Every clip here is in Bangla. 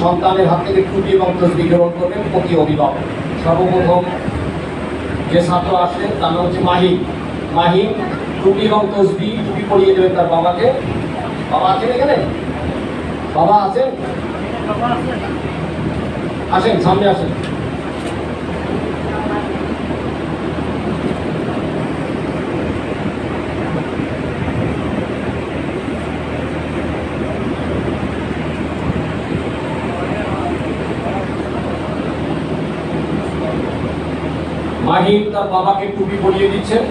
সন্তানের হাত থেকে টুপি এবং তসবি গ্রহণ করবেন প্রতি অভিভাবক। সর্বপ্রথম যে ছাত্র আসলেন তার নাম হচ্ছে মাহিম। মাহিম টুপি এবং তসবি টুপি পরিয়ে দেবেন তার বাবাকে। বাবা আছেন এখানে? বাবা আছেন? আসেন, সামনে আসেন। মাহিম তার বাবাকে টুপি পরিয়ে দিচ্ছেন,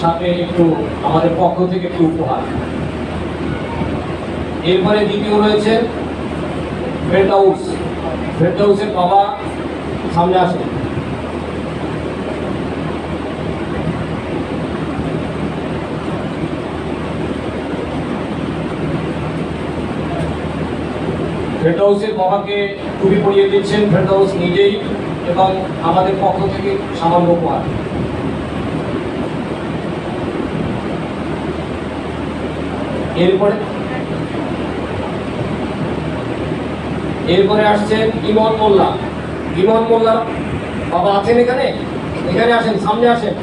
সাথে একটু আমাদের পক্ষ থেকে একটু উপহার। এরপরে দ্বিতীয় রয়েছে ফেরদাউস। ফেরদাউসের বাবা সামনে আসেন। ফেরদাউসের বাবাকে টুপি পরিয়ে দিচ্ছেন ফেরদাউস নিজেই এবং আমাদের পক্ষ থেকে সামান্য উপহার। এরপরে আসছেন ইমন মোল্লা। ইমন মোল্লা বাবা আছেন এখানে? এখানে আসেন, সামনে আসেন।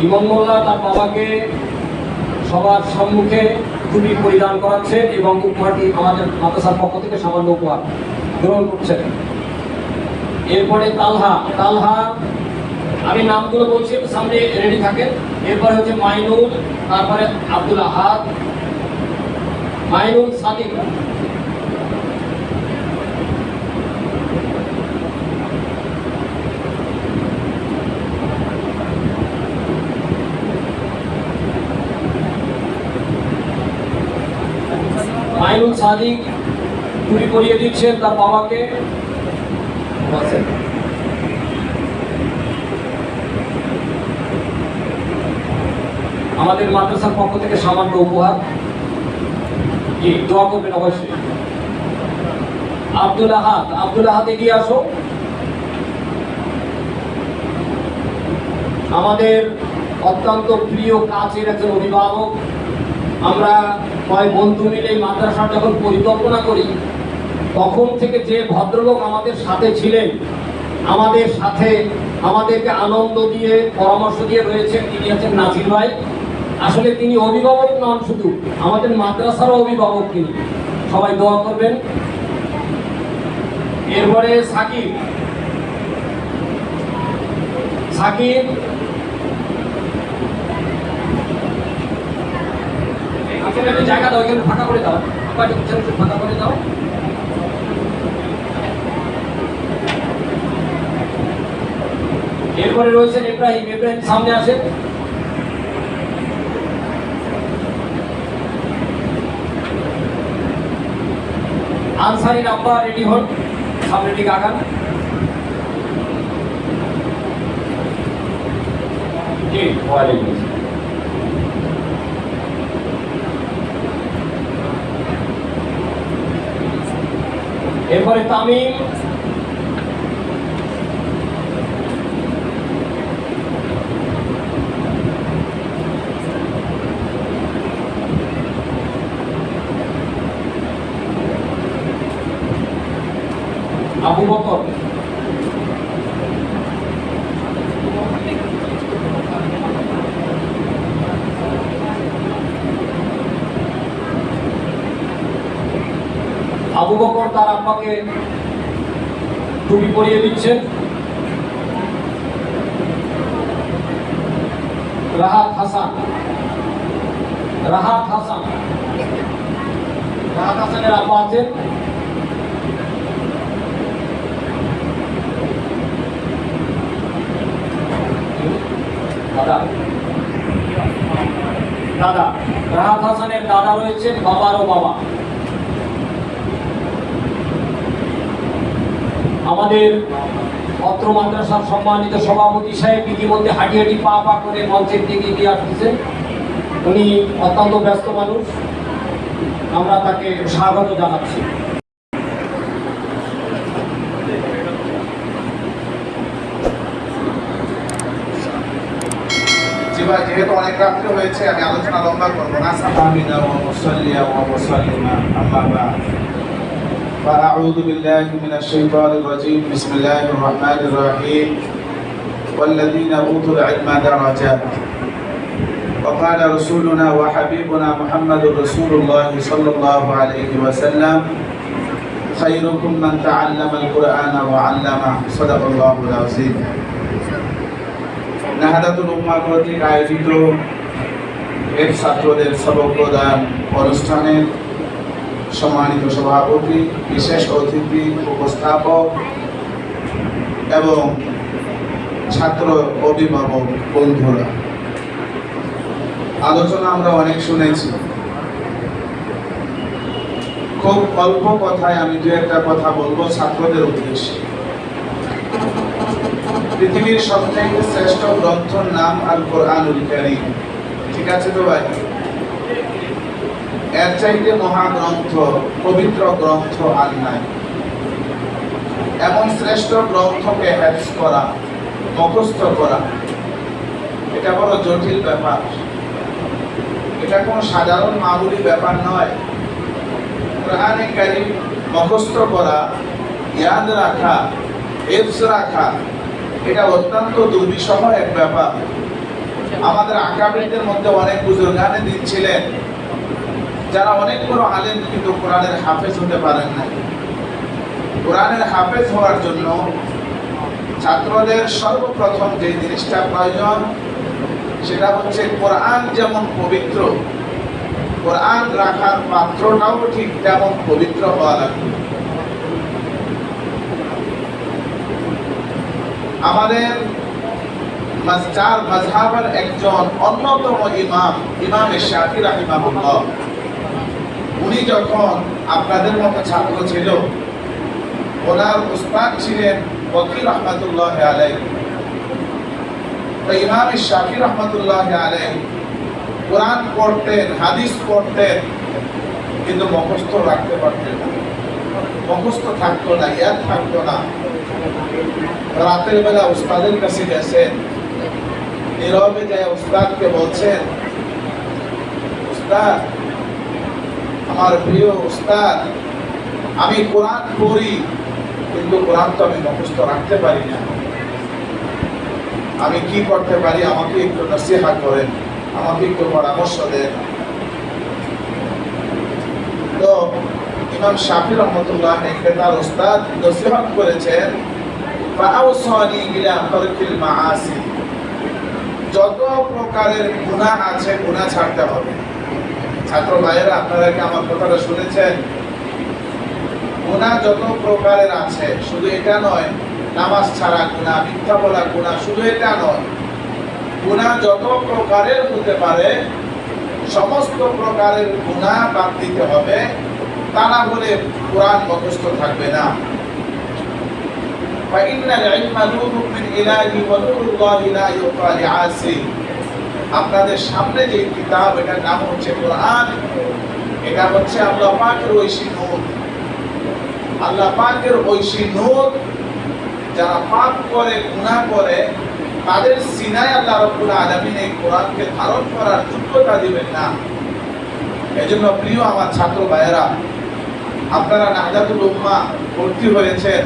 ইমন মোল্লা তার বাবাকে সবার সম্মুখে টুপি পরিধান করাচ্ছেন এবং উপহারটি আমাদের মাদ্রাসার পক্ষ থেকে সামান্য উপহার গ্রহণ করছেন। এরপরে তালহা। তালহা আমি নামগুলো বলছি, সামনে রেডি থাকেন। এরপরে হচ্ছে মাইনুল, তারপরে আব্দুল আহাদ, মাইনুল সাদিক, মাইনুল সাদিক টুপি পরিয়ে দিচ্ছেন তার বাবাকে। আমাদের মাদ্রাসার পক্ষ থেকে সামান্য উপহার। জি, দোয়া করবেন অবশ্যই। আব্দুল আহাদ, আব্দুল আহাদ এগিয়ে আসো। আমাদের অত্যন্ত প্রিয় কাছের একজন অভিভাবক। আমরা কয়েক বন্ধু মিলে মাদ্রাসার যখন পরিকল্পনা করি তখন থেকে যে ভদ্রলোক আমাদের সাথে ছিলেন, আমাদের সাথে আমাদেরকে আনন্দ দিয়ে পরামর্শ দিয়ে রয়েছেন, তিনি হচ্ছেন নাজির ভাই। আসলে তিনি অভিভাবক নন, শুধু আমাদের মাদ্রাসারও অভিভাবক তিনি। সবাই দোয়া করবেন। এরপরে সাকিব। সাকিব জায়গা দাও, এখানে ফাঁকা করে দাও, ফাঁকা করে দাও। এরপরে রয়েছেন ইব্রাহিম। ইব্রাহিম সামনে আসেন। আনসারির আব্বা রেডি হন, সামনে দিকে আগান। জি, ওয়ালাইকুম আসসালাম। এরপরে তামিম। আবু বকর। আবু বকর তার আব্বাকে টুপি পরিয়ে দিচ্ছেন। রাহাত হাসান। রাহাত হাসান, রাহাত হাসানের আব্বা আছেন। দাদা, রাহাত হাসানের দাদা রয়েছেন, বাবারও বাবা। আমাদের অত্র মাদ্রাসার সম্মানিত সভাপতি সাহেব ইতিমধ্যে হাঁটি হাঁটি পা পা করে মঞ্চের দিকে এগিয়ে আসতেছেন। উনি অত্যন্ত ব্যস্ত মানুষ, আমরা তাকে স্বাগত জানাচ্ছি। যেহেতু অনেক রাত্রে হয়েছে আমি আলোচনা লম্বা করবো না। আমিনা ওয়া মুসাল্লিয়া ওয়া মুসাল্লিমা আম্মা বা'দ। فأعوذ بالله من الشيطان الرجيم بسم الله الرحمن الرحيم والذين أوتوا العلم درجات وقال رسولنا وحبيبنا محمد رسول الله صلى الله عليه وسلم خيركم من تعلم القرآن وعلمه صدق الله العظيم। নাহাদাতুল উম্মাহ কর্তৃক আয়োজিত এর ছাত্রদের সবক প্রদান অনুষ্ঠানের সম্মানিত সভাপতি, বিশেষ অতিথি, উপস্থাপক এবং ছাত্র অভিভাবক বন্ধুরা, আলোচনা আমরা অনেক শুনেছি। খুব অল্প কথায় আমি দু একটা কথা বলবো ছাত্রদের উদ্দেশ্যে। পৃথিবীর সবথেকে শ্রেষ্ঠ গ্রন্থর নাম আল কোরআনুল কারীম, ঠিক আছে তো ভাই? এর চাইতে মহাগ্রন্থ, পবিত্র গ্রন্থ আর নাই। এমন শ্রেষ্ঠ গ্রন্থকে হেফজ করা, মুখস্থ করা, এটা বড় জটিল ব্যাপার। এটা কোনো সাধারণ মামুলি ব্যাপার নয়। কোরআনে কারীম মুখস্থ করা, ইয়াদ রাখা, হিফজ রাখা, এটা অত্যন্ত দুর্বিষহ এক ব্যাপার। আমাদের আকাবিরদের মধ্যে অনেক বুজুর্গানে দিন ছিলেন যারা অনেক বড় আলেম, কিন্তু কোরআনের হাফেজ হতে পারেন না। কোরআনের হাফেজ হওয়ার জন্য ছাত্রদের সর্বপ্রথম যে জিনিসটা প্রয়োজন সেটা হচ্ছে কোরআন যেমন পবিত্র, কোরআন রাখার পাত্রটাও ঠিক তেমন পবিত্র হওয়া লাগবে। আমাদের চার মাযহাবের একজন অন্যতম ইমাম, ইমাম শাফিঈ রাহিমাহুল্লাহ, উনি যখন আপনাদের মতো ছাত্র ছিল, ওনার উস্তাদ ছিলেন ওয়াকিল রহমাতুল্লাহ আলাইহি। তো ইমাম শাফিঈ রহমাতুল্লাহ আলাইহি কোরআন পড়তেন, হাদিস পড়তেন, কিন্তু মুখস্থ রাখতে পারতেন না, মুখস্থ থাকতো না, ইয়াদ থাকতো না। রাতের বেলা উস্তাদের কাছে গেছেন, নীরবে যায় উস্তাদকে বলছেন, উস্তাদ, আমার প্রিয় উস্তাদ, আমি কোরআন পড়ি কিন্তু কোরআন তো আমি মুখস্থ রাখতে পারি না, আমি কি করতে পারি? আমাকে একটু নসিহত করেন, আমাকে একটু পরামর্শ দেন। তো ইমাম শাফিঈ রাহমাতুল্লাহ আলাইহি তার উস্তাদ নসিহত করেছেন, ফাআউসানি বিলা তারকিল মাআসি, যত প্রকারের গুনাহ আছে গুনাহ ছাড়তে হবে। ছাত্র ভাইয়েরা, আপনারা কি আমার কথাটা শুনেছেন? গুনাহ যত প্রকারের আছে, শুধু এটা নয় নামাজ ছাড়া গুনাহ, মিথ্যা বলা গুনাহ, শুধু এটা নয়, গুনাহ যত প্রকারের হতে পারে সমস্ত প্রকারের গুনাহ বাদ দিতে হবে, তা না হলে কোরআন মুখস্থ থাকবে না। ফাইন্নাল ইলমা নূরুম মিন ইলাহি ওয়া নূরুল্লাহি লা ইউতা লিআসি। আপনাদের সামনে যে কিতাব, এটার নাম হচ্ছে কোরআন, এটা হচ্ছে আল্লাহ পাকের ঐশী নূর। আল্লাহ পাকের ঐশী নূর, যারা পাপ করে, গুনাহ করে, তাদের সিনায় আল্লাহ রাব্বুল আলামিন এই কোরআনকে ধারণ করার যোগ্যতা দিবেন না। এজন্য প্রিয় আমার ছাত্র ভাইয়েরা, আপনারা নাহদাতুল উম্মাহ ভর্তি হয়েছেন,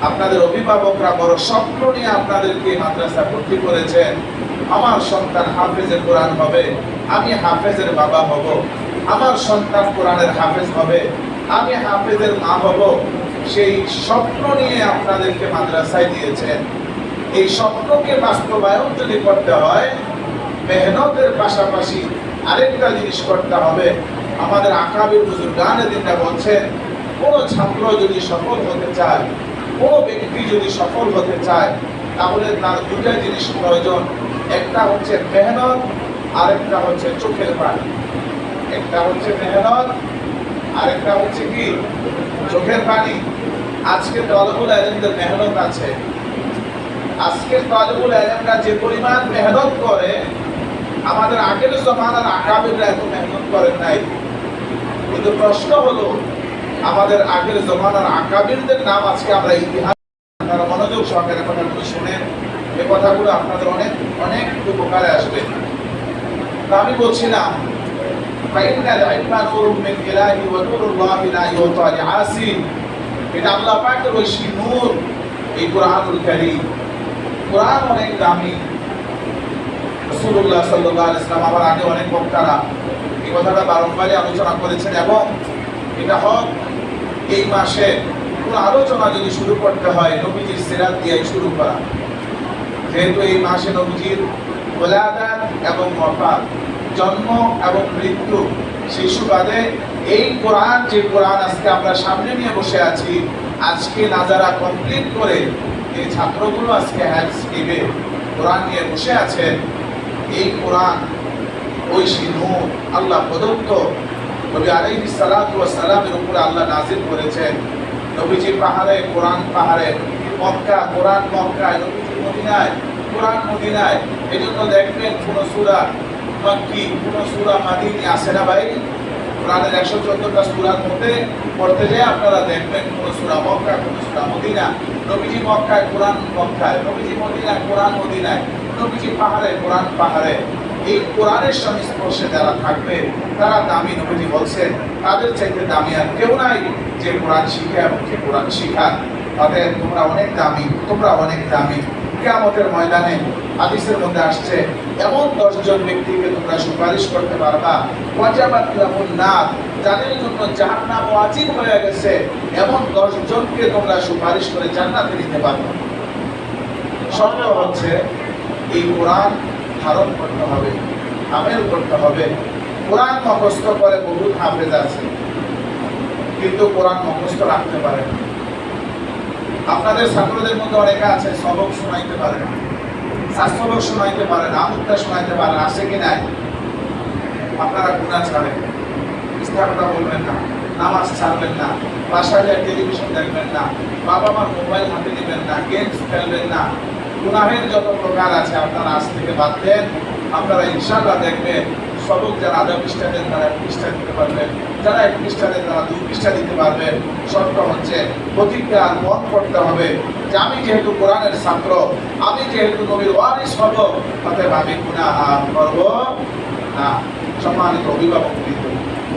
আপনাদের অভিভাবকরা বড় স্বপ্ন নিয়ে আপনাদেরকে মাদ্রাসা ভর্তি করেছেন। আমার সন্তান হাফেজে কোরআন হবে, আমি হাফেজের বাবা হব, আমার সন্তান কোরআনের হাফেজ হবে, আমি হাফেজের মা হব। সেই স্বপ্ন নিয়ে আপনাদেরকে মাদ্রাসায় দিয়েছেন। এই স্বপ্নকে বাস্তবায়ন যদি করতে হয়, মেহনতের পাশাপাশি আরেকটা জিনিস করতে হবে। আমাদের আকাবির বুজুর্গানে দিনটা বলছেন, কোন ছাত্র যদি সফল হতে চায়, কোন ব্যক্তি যদি সফল হতে চায়, তাহলে তার দুটা জিনিস প্রয়োজন। একটা হচ্ছে মেহনত, আরেকটা হচ্ছে চোখের পানি। একটা হচ্ছে মেহনত, আরেকটা হচ্ছে কি? চোখের পানি। আজকে তালিবুল ইলমদের মেহনত আছে, আজকে তালিবুল ইলমরা যে পরিমাণ মেহনত করে, আমাদের আগের জমানার আকাবিররা এত মেহনত করেন নাই। কিন্তু প্রশ্ন হলো, আমাদের আগের জমানার আকাবিরদের নাম আজকে আমরা ইতিহাস, আপনারা মনোযোগ সহকারে কথাগুলো শুনেন, এই কথাগুলো আপনাদের অনেক অনেক উপকারে আসবে। আমি বলছিলাম ফাইনাল ইলমা নূরুম মিন ইলাহি ওয়া নূরুল্লাহি লা ইউতা লিআসি, এটা আল্লাহ পাকের ঐশী নূর এই কুরআনুল কারীম। কুরআন অনেক দামি। রাসূলুল্লাহ সাল্লাল্লাহু আলাইহি ওয়াসাল্লাম আমার আগে অনেক বক্তারা এই কথাটা বারংবারই আলোচনা করেছেন, এবং এটা হক এই মাসে কোন আলোচনা যদি শুরু করতে হয় নবীজির সিরাত দিয়ে শুরু করা, যেহেতু এই মাসে নবীজির ওলাদাত এবং ওয়াফাত, জন্ম এবং মৃত্যু, সেই সুবাদে এই কোরআন, যে কোরআন আজকে আমরা সামনে নিয়ে বসে আছি, আজকে নাজারা কমপ্লিট করে এই ছাত্রগুলো আজকে হ্যান্ডস নিবে কোরআন নিয়ে বসে আছেন, এই কোরআন ঐশী নূর আল্লাহ প্রদত্ত নবী আলাইহিস সালাতু ওয়াস সালামের উপরে আল্লাহ নাযিল করেছেন। নবীজি পাহাড়ে কোরআন পাহাড়ে, মক্কা কোরআন মক্কায়, নবীজি মদিনায় কোরআন মদিনায়। এজন্য দেখবেন কোন সূরা মক্কি কোন সূরা মাদিনী আছে না ভাই? কোরআনের 114টা সূরার মধ্যে পড়তে যায় আপনারা দেখবেন কোন সূরা মক্কা কোন সূরা মদিনা। নবীজি মক্কায় কোরআন মক্কায়, নবীজি মদিনায় কোরআন মদিনায়, নবীজি পাহাড়ে কোরআন পাহাড়ে। এই কোরআনের সংস্পর্শে যারা থাকবে তারা দামি। নবীজি বলছেন তাদের চাইতে দামি আর কেউ নাই যে কোরআন শিখে এবং যে কোরআন শিখায়। অতএব তোমরা অনেক দামি, তোমরা অনেক দামি। কিয়ামতের ময়দানে হাদিসের মধ্যে আসছে এমন 10 জন ব্যক্তিকে তোমরা সুপারিশ করতে পারবা, ওয়াজাবাত লাহুন নার, যাদের জন্য জাহান্নাম ওয়াজিব হয়ে গেছে, এমন 10 জনকে তোমরা সুপারিশ করে জান্নাতে নিতে পারবে। শর্ত হচ্ছে এই কোরআন ধারণ করতে হবে, আমল করতে হবে। কোরআন মুখস্থ করে বহুত হাফেজ আছে, কিন্তু কোরআন মুখস্থ রাখতে পারে না। আপনাদের ছাত্রদের মধ্যে অনেকে আছে সবক শোনাইতে পারে না, সবক শোনাইতে পারে না, আমুদটা শোনাইতে পারে না, আছে কি নাই? আপনারা গুনাহ ছাড়েন, মিথ্যা বলবেন না, নামাজ ছাড়বেন না, বাসায় টেলিভিশন দেখবেন না, বাবা মার মোবাইল হাতে নেবেন না, গেমস খেলবেন না। গুনাহের যত প্রকার আছে আপনারা আজ থেকে বাদ দেন। আপনারা ইনশাআল্লাহ দেখবেন সবক যারা আধা পৃষ্ঠা দেন তারা 1 পৃষ্ঠা দিতে পারবেন, যারা 1 পৃষ্ঠা দেন তারা 2 পৃষ্ঠা দিতে পারবেন। শর্ত হচ্ছে প্রতিজ্ঞা আর মন করতে হবে যে আমি যেহেতু কোরআনের ছাত্র, আমি যেহেতু নবীর ওয়ারিস হব, অতএব আমি গুনাহ আর করব না। সম্মানিত অভিভাবক বৃন্দ,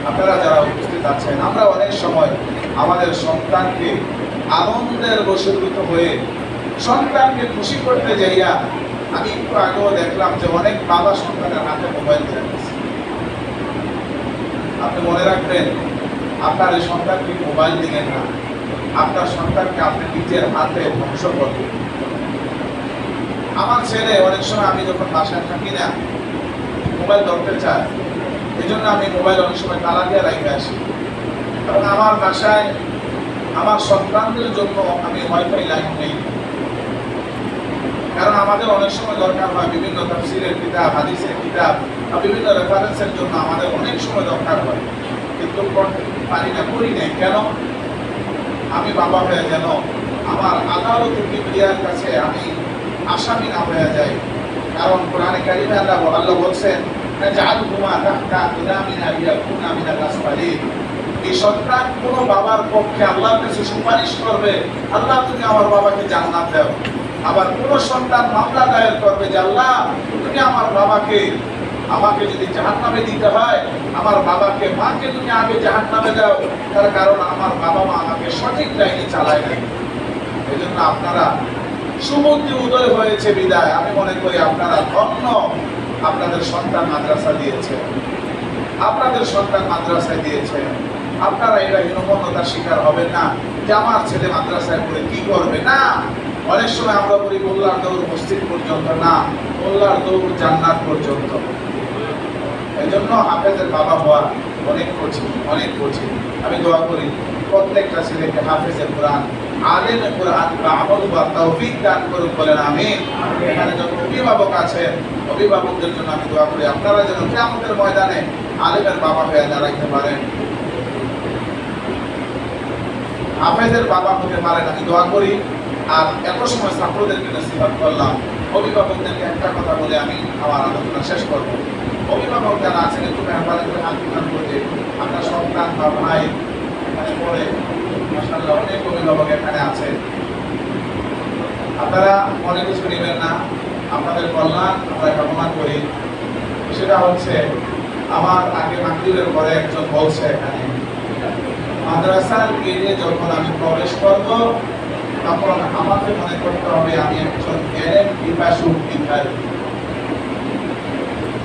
আপনারা যারা উপস্থিত আছেন, আমরা অনেক সময় আমাদের সন্তানকে আনন্দের বশীভূত হয়ে সন্তানকে খুশি করতে যাইয়া, আমি একটু আগেও দেখলাম যে অনেক বাবা সন্তানের হাতে মোবাইল দিয়ে দিচ্ছে। আপনি মনে রাখবেন আপনার এই সন্তানকে মোবাইল দিবেন না, আপনার সন্তানকে আপনি নিজের হাতে ধ্বংস করবেন। আমার ছেলে অনেক সময় আমি যখন বাসায় থাকি না মোবাইল ধরতে চায়, এই জন্য আমি মোবাইল অনেক সময় তালা দিয়ে রেখে আসি। কারণ আমার বাসায় আমার সন্তানদের জন্য আমি ওয়াইফাই লাইন নেই, কারণ আমাদের অনেক সময় দরকার হয় বিভিন্ন তাফসীরের কিতাব, হাদিসের কিতাব বা বিভিন্ন রেফারেন্সের জন্য আমাদের অনেক সময় দরকার হয়, কিন্তু পারি না, করি নাই। কেন? আমি বাবা হয়ে যেন আমার আদালত কিবরিয়ার কাছে আমি আসামি না হয়ে যাই। কারণ কোরআনে কারিমে আল্লাহ বলছেন জাআলহুমা তাহতা ইলামিনা লিয়াকুনা মিনাল আসফালিন। এই সন্তান কোন বাবার পক্ষে আল্লাহর কাছে সুপারিশ করবে, আল্লাহ তুমি আমার বাবাকে জান্নাত দাও। আবার কোন সন্তান মামলা দায়ের করবে যে আল্লাহ তুমি আমার বাবাকে, আমাকে যদি জাহান্নামে দিতে হয়, আমার বাবাকে মাকে তুমি আগে জাহান্নামে দাও, তার কারণ আমার বাবা মা আমাকে সঠিক লাইনে চালায় নাই। এই জন্য আপনারা সুবুদ্ধি উদয় হয়েছে বিদায় আমি মনে করি আপনারা ধন্য। আপনাদের সন্তান মাদ্রাসা দিয়েছে, আপনাদের সন্তান মাদ্রাসায় দিয়েছে, আপনারা এটা হীনমন্যতার শিকার হবেন না যে আমার ছেলে মাদ্রাসায় পড়ে কি করবে। না, অনেক সময় আমরা বলি মোল্লার দৌড় মসজিদ পর্যন্ত না, মোল্লার দৌড় জান্নাত পর্যন্ত। এই জন্য হাফেজের বাবা হওয়া অনেক কঠিন, অনেক কঠিন। আমি দোয়া করি প্রত্যেকটা ছেলেকে হাফেজের কোরআন, আলেমে কোরআন বা আমল বা তৌফিক দান করুন, বলেন আমিন। এখানে যত অভিভাবক আছে অভিভাবকদের জন্য আমি দোয়া করি আপনারা যেন কিয়ামতের ময়দানে আলেমের বাবা হয়ে দাঁড়াইতে পারেন, হাফেজের বাবা হতে পারেন, আমি দোয়া করি। আর এত সময় ছাত্রদেরকে নসিহত করলাম, অভিভাবকদেরকে একটা কথা বলে আমি আমার আলোচনা শেষ করব। অভিভাবক যারা আছেন একটু মেহরবানি করে হাত উঠান করে আপনার সন্তান বা ভাই এখানে পড়ে, মাশাআল্লাহ অনেক অভিভাবক এখানে আছে। আপনারা অনেক কিছু নেবেন না, আপনাদের কল্যাণ আমরা কামনা করি। সেটা হচ্ছে আমার আগে মাহফিলের পরে একজন বলছে এখানে মাদ্রাসার গেটে যখন আমি প্রবেশ করব তখন আমাকে মনে করতে হবে আমি একজন জ্ঞানের পিপাসু ভিখারী।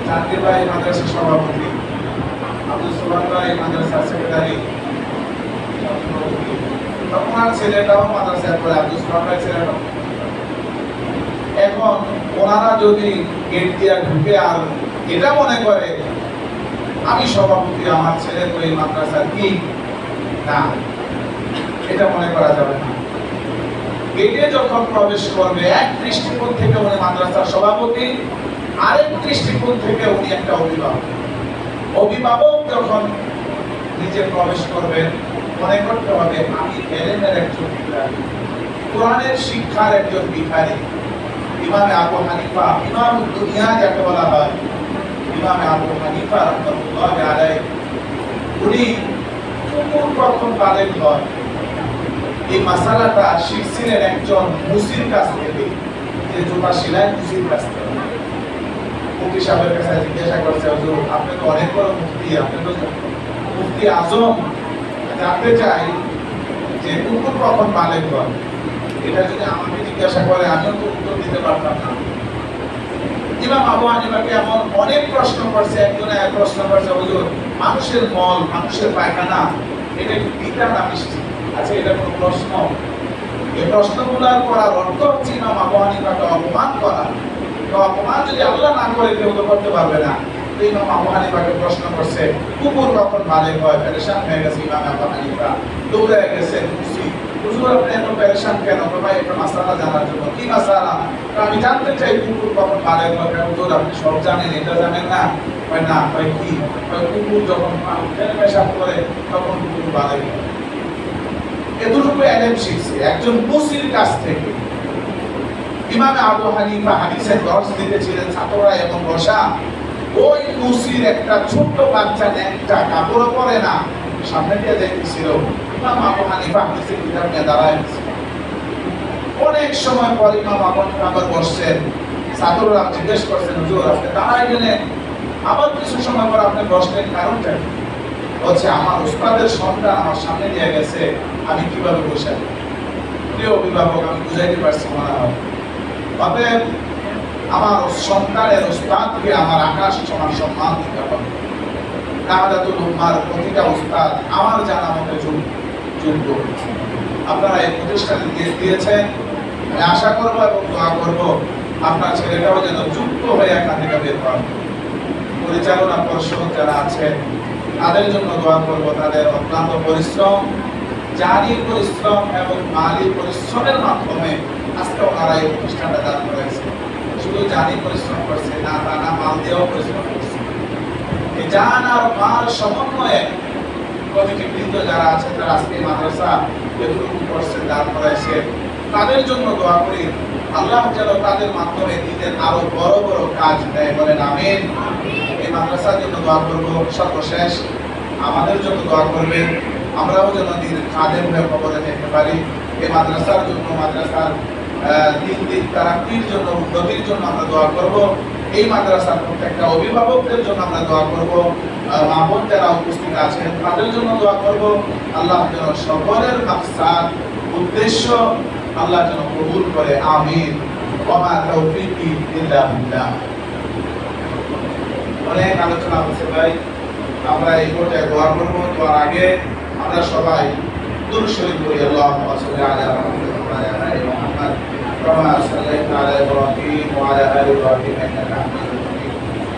জাকির ভাই মাদ্রাসার সভাপতি, আব্দুল সোবান ভাই মাদ্রাসার সেক্রেটারি, তখন আর ছেলেটাও মাদ্রাসায় পড়ে, আব্দুল সোবান ভাই ছেলেটাও। এখন ওনারা যদি গেট দিয়ে ঢুকে আর এটা মনে করে আমি সভাপতি, আমার ছেলে তো এই মাদ্রাসার কি না, এটা মনে করা যাবে না। গেটে যখন প্রবেশ করবে এক দৃষ্টিকোণ থেকে উনি মাদ্রাসার সভাপতি, আরেক দৃষ্টিকোণ থেকে উনি একটা অভিভাবক। অভিভাবক যখন নিজে প্রবেশ করবেন মনে করতে হবে আমি এলেমের একজন ভিখারী, কোরআনের শিক্ষার একজন ভিখারী। ইমামে আবু হানিফা, ইমাম দুনিয়া যাকে বলা হয়, ইমামে আবু হানিফা রাহমাতুল্লাহি আলাইহি, উনি কখন বালেগ হয় এই মাসালাটা শিখছিলেন একজন মুসির কাছ থেকে, যে জুতা সেলাই মুসির কাছ থেকে। মুফতি সাহেবের কাছে জিজ্ঞাসা করছে, হুজুর আপনি তো অনেক বড় মুফতি, আপনি তো মুফতি আজম, জানতে চাই যে কুকুর কখন বালেগ হয়। এটা যদি আমাকে জিজ্ঞাসা করে আমিও তো উত্তর দিতে পারতাম না। ইমাম আবু হানিফাকে এমন অনেক প্রশ্ন করছে, একজনে এক প্রশ্ন করছে, হুজুর মানুষের মল, মানুষের পায়খানা এটা কি পিতা না মিষ্টি? আচ্ছা, এটা কোনো প্রশ্ন? এই প্রশ্নগুলোর করার অর্থ হচ্ছে ইমাম আবু হানিফাকে অপমান করা। তো অপমান যদি আল্লাহ না করে কেউ তো করতে পারবে না। তো ইমাম আবু হানিফাকে প্রশ্ন করছে কুকুর কখন বালেগ হয়। পেরেশান হয়ে গেছে ইমাম আবু হানিফা, দৌড়ে গেছে মুফতি, হুজুর আপনি এত পেরেশান কেন? ভাই একটা মাসআলা জানার জন্য। কি মাসআলা? আমি জানতে চাই কুকুর কখন বালেগ হয়। হুজুর আপনি সব জানেন, এটা জানেন না? কয় না। কয় কি? কয় কুকুর যখন পেশাব করে তখন কুকুর বালেগ হয়। এতটুকু এলেম শিখছে একজন মুসির কাছ থেকে। ইমাম আবু হানিফা হাদিসের দর্শ দিতেছিলেন ছাত্ররা এবং বসা, ওই মুসির একটা ছোট্ট বাচ্চা একটা কাপড় পরে না, সামনে দিয়ে দেখতেছিল। ইমাম আবু হানিফা হাদিসের কিতাব নিয়ে দাঁড়ায়। অনেক সময় পর ইমাম আবু হানিফা বসছেন, ছাত্ররা জিজ্ঞেস করছেন, হুজুর আপনি দাঁড়ায় গেলেন, আবার কিছু সময় পর আপনি বসলেন, কারণটা কি? বলছে আমার উস্তাদের সন্তান আমার সামনে দিয়ে গেছে, আমি কিভাবে বসে? প্রিয় অভিভাবক, আমি বুঝাইতে পারছি মনে হয়। অতএব আমার সন্তানের উস্তাদকে আমার আকাশ সমান সম্মান দিতে হবে। নাহাদাতুল উম্মার প্রতিটা উস্তাদ আমার জানা মতে যোগ্য। আপনারা এই প্রতিষ্ঠানে দিয়েছেন, আমি আশা করবো এবং দোয়া করবো আপনার ছেলেটাও যেন যুক্ত হয়ে এখান থেকে বের হয়। পরিচালনা পর্ষদ যারা আছেন তাদের জন্য দোয়া করবো, তাদের অক্লান্ত পরিশ্রম, জানি পরিশ্রম এবং মালি পরিশ্রমের মাধ্যমে আজকে ওনারা এই প্রতিষ্ঠানটা দান করেছে। শুধু জানি পরিশ্রম করছে না, তা না, মাল দিয়েও পরিশ্রম করছে। এই জান আর মাল সমন্বয়ে কমিটি বৃন্দ যারা আছেন, তারা আজকে মাদ্রাসা এতটুকু করছেন, দান করেছে, তাদের জন্য দোয়া করি আল্লাহ যেন তাদের মাধ্যমে দিনের আরো বড় বড় কাজ দেয়, বলেন আমিন। এই মাদ্রাসার জন্য দোয়া করবো। সর্বশেষ আমাদের জন্য দোয়া করবেন, আমরাও যেন দিনের খাদেম হয়ে কবরে যেতে পারি। এই মাদ্রাসার জন্য, মাদ্রাসার দিন দিন তারাক্কির জন্য, উন্নতির জন্য আমরা দোয়া করব। এই মাদ্রাসার প্রত্যেকটা অভিভাবকদের জন্য আমরা দোয়া করব। মা বোন যারা উপস্থিত আছেন তাদের জন্য দোয়া করব। আল্লাহ যেন সকলের মাকসাদ, উদ্দেশ্য আল্লাহ যেন কবুল করে, আমিন। ওয়া মা তাওফীকি ইল্লা বিল্লাহ। অনেক আলোচনা হচ্ছে ভাই, আমরা এই পর্যায়ে দোয়া করব। দোয়ার আগে আমরা সবাই দুরূদ শরীফ পড়ি। আল্লাহুম্মা সাল্লি আলা মুহাম্মাদ ওয়া আলা আলি মুহাম্মাদ কামা সাল্লাইতা আলা ইব্রাহিম ওয়া আলা আলি ইব্রাহিম ইন্নাকা হামিদুম মাজিদ।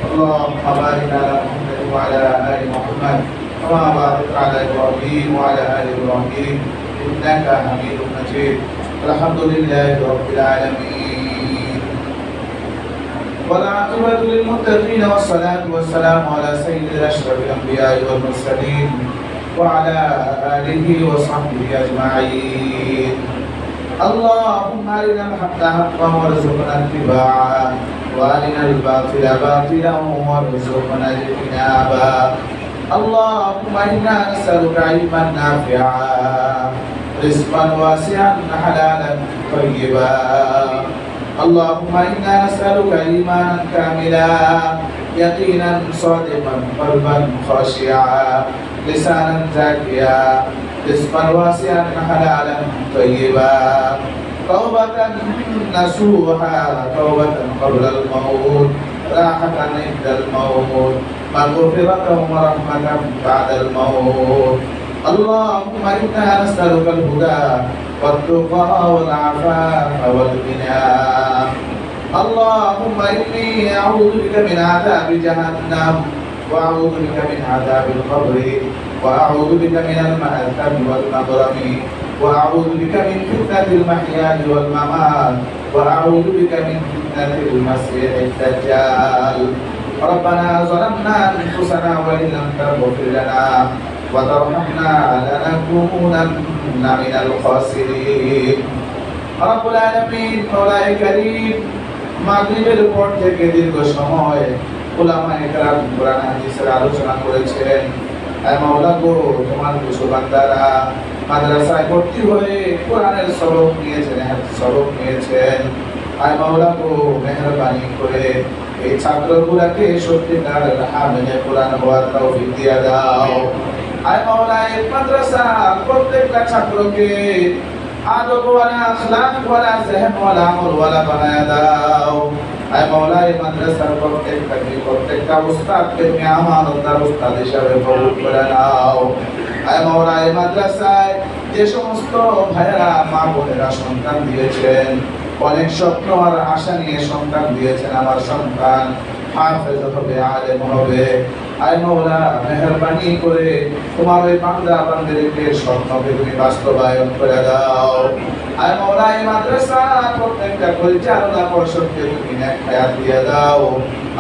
আল্লাহুম্মা বারিক আলা মুহাম্মাদ ওয়া আলা আলি মুহাম্মাদ কামা বারাকতা আলা ইব্রাহিম ওয়া আলা আলি ইব্রাহিম ইন্নাকা হামিদুম মাজিদ। আলহামদুলিল্লাহি রাব্বিল আলামিন। والعاقبة للمتقين والصلاة والسلام على سيد أشرف الأنبياء والمرسلين وعلى آله وصحبه أجمعين. اللهم أرنا الحق حقا وارزقنا اتباعه وأرنا الباطل باطلا وارزقنا اجتنابه. اللهم إنا نسألك علما نافعا رزقا واسعا حلالا طيبا. اللهم إنا نسألك إيمانا كاملا يقينا صادقا قلبا خاشعا لسانا زاكيا رزقا واسعا حلالا طيبا توبة نصوحا توبة قبل الموت راحة عند الموت مغفرة ورحمة بعد الموت اللهم إنا نسألك الهدى والتقى والعفاف والغنى اللهم إني أعوذ بك من عذاب جهنم وأعوذ بك من عذاب القبر وأعوذ بك من المأثم والمغرم وأعوذ بك من فتنة المحيا والممات وأعوذ بك من فتنة المسيح الدجال ربنا ظلمنا أنفسنا وإن لم تغفر لنا وترحمنا لنكونن من الخاسرين رب العالمين مولاي كريم মাগরিবের পর থেকে দীর্ঘ সময় উলামায়ে কেরাম কোরআন হাদিসের আলোচনা করেছেন। আয় মাওলা গো, তোমার কিছু বান্দারা মাদ্রাসায় ভর্তি হয়ে কোরআনের সবক নিয়েছেন, সবক নিয়েছেন। আয় মাওলা গো, মেহেরবানি করে এই ছাত্রগুলোকে সত্যিকার হামেলে কোরআন হওয়ার তৌফিক দিয়ে দাও। আয় মাওলা, এই মাদ্রাসা প্রত্যেকটা ছাত্রকে আদব ওয়ালা আখলাক ওয়ালা জহন ওয়ালা আমল ওয়ালা বানায়া দাও। আয় মাওলা, এই মাদ্রাসার প্রত্যেকটা উস্তাদকে তুমি আমানতদার উস্তাদ হিসাবে কবুল করে নাও। আয় মাওলা, এই মাদ্রাসায় যে সমস্ত ভাইয়েরা মা বোনেরা সন্তান দিয়েছেন, অনেক স্বপ্ন আর আশা নিয়ে সন্তান দিয়েছেন, আমার সন্তান হাফেজ হবে, আলেম হবে। আয় মাওলা, মেহেরবানি করে তোমার ওই বান্দা বান্দিদেরকে স্বপ্নকে তুমি বাস্তবায়ন করে দাও। আয় মাওলা, এই মাদ্রাসা প্রত্যেকটা পরিচালনা পর্ষদকে তুমি নেক হায়াত দিয়ে দাও।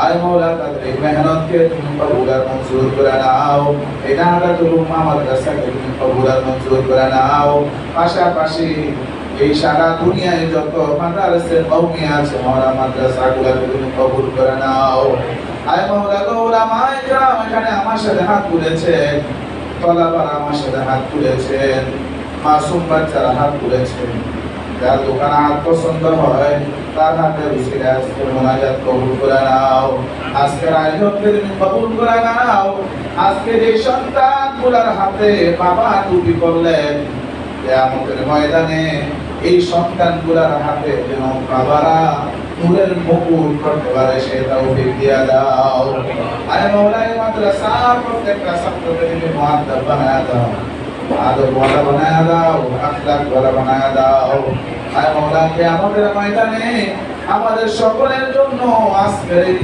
আয় মাওলা, তাদের এই মেহনতকে তুমি কবুল আর মঞ্জুর করে নাও। এই নাহাদাতুল উম্মাহ মাদ্রাসাকে তুমি কবুল আর মঞ্জুর করে নাও। পাশাপাশি এই সারা দুনিয়ায় যত মাদ্রাসা কওমি আছে, মাওলা মাদ্রাসাগুলোকে তুমি কবুল করে নাও। আয় মাওলা গো, উলামায়ে কেরাম এখানে আমার সাথে হাত তুলেছেন, তলাবারা আমার সাথে হাত তুলেছেন, মাসুম বাচ্চারা হাত তুলেছেন। যার দোকানে হাত পছন্দ হয় তার হাতে রুচিরে আজকের মোনাজাত কবুল করে নাও। আজকের আয়োজনকে তুমি কবুল করে নাও। আজকে যে সন্তানগুলোর হাতে বাবা টুপি করলেন, কিয়ামতের ময়দানে এই সন্তানগুলোর হাতে যেন বাবারা নূরের মুকুট করতে পারে, সেটা তৌফিক দিয়া দাও। আয় মাওলা, এই মাদ্রাসার প্রত্যেকটা ছাত্রকে তুমি মুআদ্দাব বানায়া দাও, আদব ওয়ালা বানায়া দাও, আখলাক ওয়ালা বানায়া দাও। আয় মাওলা, কিয়ামতের ময়দানে আমাদের সকলের জন্য আজকের এই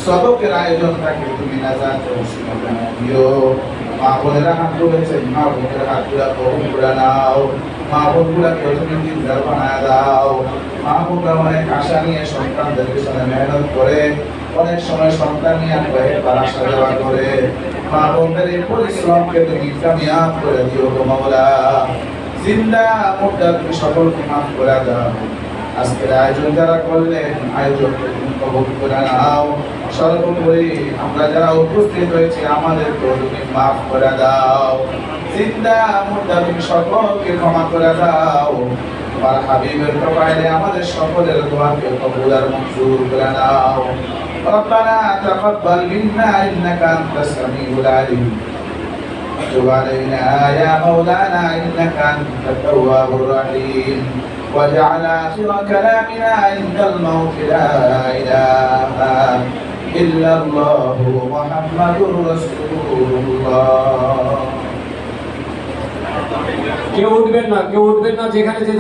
সবকের আয়োজনটাকে তুমি নাজাতের ওসিলা বানায়া দিও। মা বোনেরা হাত তুলেছেন, মা বোনের হাতগুলা কবুল করে নাও। মা বোনগুলাকে তুমি দিনদার বানায়া দাও। মা বোনরা অনেক আশা নিয়ে সন্তানদের পিছনে মেহনত করে, অনেক সময় সন্তান নিয়ে তারা আসা যাওয়া করে। মা বোনদের এই পরিশ্রমকে তুমি কামিয়াব করে দিও গো মাওলা। জিন্দা মুর্দা তুমি সকলকে মাফ করে দাও। আজকের আয়োজন যারা করলেন, আয়োজনকে তুমি কবুল করে নাও। সর্বোপরি আমরা যারা উপস্থিত হয়েছি, আমাদেরকে তুমি মাফ করে দাও। জিন্দা মুর্দা তুমি সকলকে ক্ষমা করে দাও। তোমার হাবিবের কপালে আমাদের সকলের দোয়াকে কবুল আর মঞ্জুর করে নাও। ربنا تقبل منا إنك أنت السميع العليم وتب علينا يا مولانا إنك أنت التواب الرحيم واجعل آخر كلامنا عند الموت لا إله إلا الله محمد رسول الله। কেউ উঠবেন না, কেউ উঠবেন না, যেখানে যে